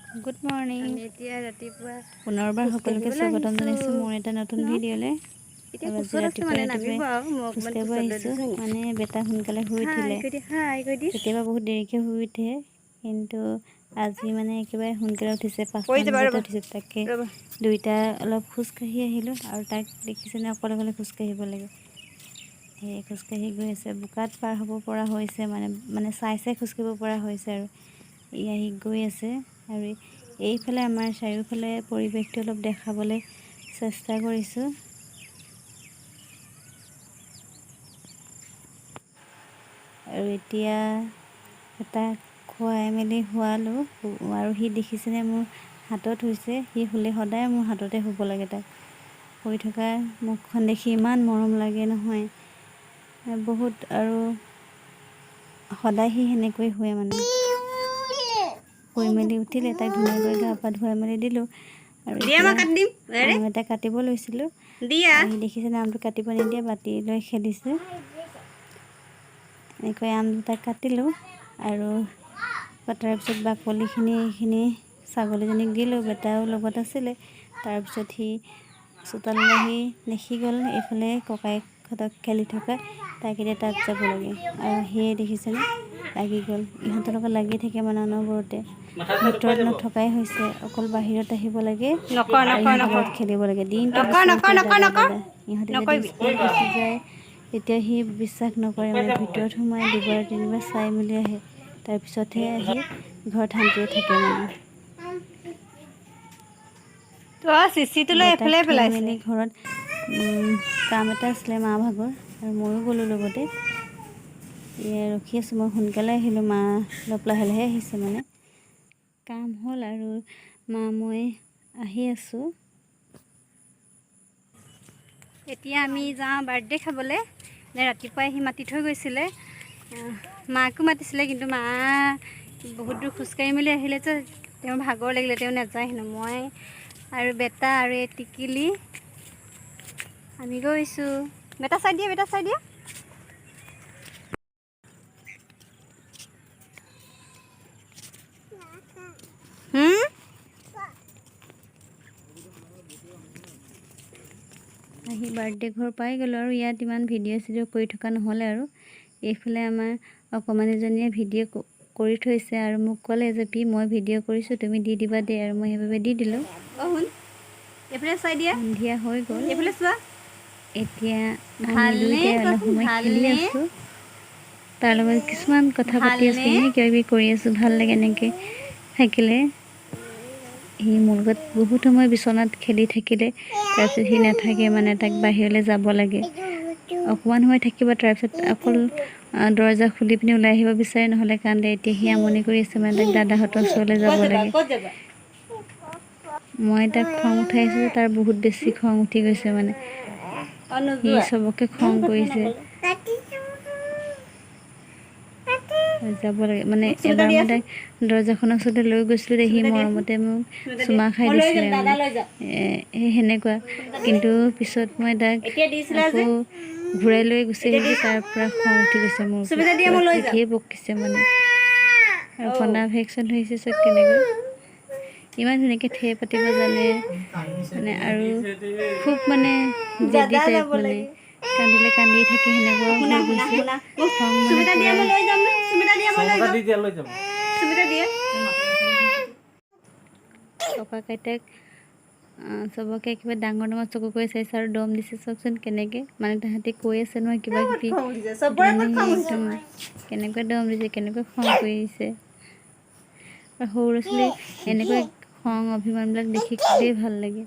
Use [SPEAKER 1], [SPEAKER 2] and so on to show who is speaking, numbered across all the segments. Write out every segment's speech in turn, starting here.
[SPEAKER 1] Good morning.
[SPEAKER 2] আমি এতিয়া ৰাতিপুৱা
[SPEAKER 1] পুনৰবাৰ সকলোকে স্বাগতম জনাইছোঁ মোৰ এটা নতুন ভিডিঅ'লৈ।
[SPEAKER 2] এতিয়া
[SPEAKER 1] আজি
[SPEAKER 2] কোচত আছোঁ মানে নামিব আৰু মই অকণমান
[SPEAKER 1] খোজকাঢ়িব
[SPEAKER 2] কোচত লৈ
[SPEAKER 1] আহিছোঁ।
[SPEAKER 2] দিছোঁ
[SPEAKER 1] মানে বেটা সোনকালে শুই উঠিলে, কেতিয়াবা বহুত দেৰিকৈ শুই উঠে, কিন্তু আজি মানে একেবাৰে সোনকালে উঠিছে, 5মান বজাতে উঠিছে। তাকে দুইটা অলপ খোজকাঢ়ি আহিলোঁ আৰু তাক দেখিছেনে অকলে অকলে খোজকাঢ়িব লাগে। সেই খোজকাঢ়ি গৈ আছে, বোকাত পাৰ হ'ব পৰা হৈছে, মানে চাই খোজকাঢ়িব পৰা হৈছে আৰু আহি গৈ আছে। আৰু এইফালে আমাৰ চাৰিওফালে পৰিৱেশটো অলপ দেখাবলৈ চেষ্টা কৰিছোঁ। আৰু এতিয়া তাক খুৱাই মেলি শুৱালোঁ আৰু সি দেখিছেনে মোৰ হাতত হৈছে। সি শুলে সদায় মোৰ হাততে শুব লাগে। তাক শুই থকা মুখখন দেখি ইমান মৰম লাগে নহয় বহুত। আৰু সদায় সি সেনেকৈ শুৱে মানে। শুই মেলি উঠিলে তাক ধুনীয়াকৈ গা পা ধুৱাই মেলি দিলোঁ। আৰু এতিয়া আম এটা কাটিব লৈছিলোঁ। সি দেখিছে আমটো কাটিব নিদিয়ে, বাতি লৈ খেলিছে। এনেকৈ আম দুটা কাটিলোঁ আৰু কটাৰ পিছত বাকলিখিনি ছাগলীজনীক দিলোঁ। বেটাও লগত আছিলে। তাৰপিছত সি চোতাললৈ আহি দেখি গ'ল এইফালে ককায়েকহঁতক খেলি থকা, তাক এতিয়া তাত যাব লাগে। আৰু সিয়ে দেখিছেনে লাগি গ'ল। ইহঁতৰ লগত লাগি থাকে মানে অনবৰতে। ভিতৰত নথকাই হৈছে, অকল বাহিৰত আহিব লাগে, ইহঁতৰ খেলিব লাগে। দিনটো ইহঁতে যদি স্কুল গুচি যায় তেতিয়া সি বিশ্বাস নকৰে, মানে ভিতৰত সোমাই দুবাৰ তিনিবাৰ চাই মেলি আহে। তাৰপিছতহে আহি ঘৰত শান্তিয়ে থাকে মানে। বেটাক থৈ মেলি ঘৰত কাম এটা আছিলে মা ভাগৰ, আৰু ময়ো গ'লোঁ লগতে। ৰখি আছোঁ, মই সোনকালে আহিলোঁ। মা অলপ লাহে লাহে আহিছে, মানে কাম হ'ল আৰু মা মই আহি আছোঁ। এতিয়া আমি যাওঁ বাৰ্থডে খাবলৈ। ৰাতিপুৱাই সি মাতি থৈ গৈছিলে, মাকো মাতিছিলে, কিন্তু মা বহুত দূৰ খোজকাঢ়ি মেলি আহিলে যে তেওঁৰ ভাগৰ লাগিলে, তেওঁ নাযায় হেনো। মই আৰু বেটা আৰু এই টিকিলি আমি গৈছোঁ। বেটা চাই দিয়া, বেটা চাই দিয়া। আহি বাৰ্থডে ঘৰ পাই গ'লোঁ আৰু ইয়াত ইমান ভিডিঅ' চিডিঅ' কৰি থকা নহ'লে। আৰু এইফালে আমাৰ অকণমানিজনীয়ে ভিডিঅ' কৰি থৈছে আৰু মোক ক'লে যে মই ভিডিঅ' কৰিছোঁ, তুমি দি দিবা দেই। আৰু মই সেইবাবে দি দিলোঁ। সন্ধিয়া হৈ গ'ল। এতিয়া আমি দুয়োটাই অলপ সময় খেলি আছোঁ। তাৰ লগত কিছুমান কথা পাতি আছোঁ, এনেই কিবা কিবি কৰি আছোঁ। ভাল লাগে এনেকৈ থাকিলে। সি মোৰ লগত বহুত সময় বিচনাত খেলি থাকিলে, তাৰপিছত সি নাথাকে, মানে তাক বাহিৰলৈ যাব লাগে। অকণমান সময় থাকিব, তাৰপিছত অকল দৰজা খুলি পিনি ওলাই আহিব বিচাৰে, নহ'লে কান্দে। এতিয়া সি আমনি কৰি আছে, মানে তাক দাদাহঁতৰ ওচৰলৈ যাব লাগে। মই তাক খং উঠাই আছোঁ, তাৰ বহুত বেছি খং উঠি গৈছে, মানে সি চবকে খং কৰিছে। যাব লাগে মানে। এবাৰ মই তাক দৰজাখনৰ ওচৰতে লৈ গৈছিলোঁ, সি মৰমতে মোক চুমা খাই দিছিলে, মানে সেনেকুৱা। কিন্তু পিছত মই তাক আকৌ ঘূৰাই লৈ গুচি আহিছোঁ। তাৰ পৰা খং উঠি গৈছে মোৰ ওপৰত, ধেৰ বকিছে মানে। আৰু কন্দা ভেকশ্যন ধৰিছে চব কেনেকৈ ইমান ধুনীয়াকৈ ঠেৰ পাতিব জানে, মানে আৰু খুব মানে জেদি টাইপ, মানে কান্দিলে কান্দি থাকে, সেনেকুৱাও হৈ গৈছে। খং মানে পুৰা। ককাক আইতাক চবকে একেবাৰে ডাঙৰ ডাঙৰ চকু কৰি চাইছে আৰু দম দিছে। চাওকচোন কেনেকৈ, মানে তাহাঁতি কৈ আছে নহয় কিবা কিবি, একদম কেনেকৈ দম দিছে, কেনেকৈ খং কৰিছে। আৰু সৰু ল'ৰা ছোৱালী এনেকৈ খং অভিমানবিলাক দেখি খুবেই ভাল লাগে।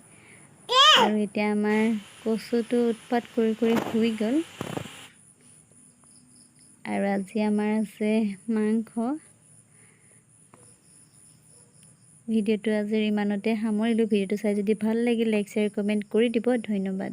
[SPEAKER 1] আৰু এতিয়া আমাৰ কচুটো উৎপাত কৰি কৰি শুই গ'ল। আৰু আজি আমাৰ আছে মাংস। ভিডিঅ'টো আজি ইমানতে সামৰিলোঁ। ভিডিঅ'টো চাই যদি ভাল লাগিল, লাইক শ্বেয়াৰ কমেণ্ট কৰি দিব। ধন্যবাদ।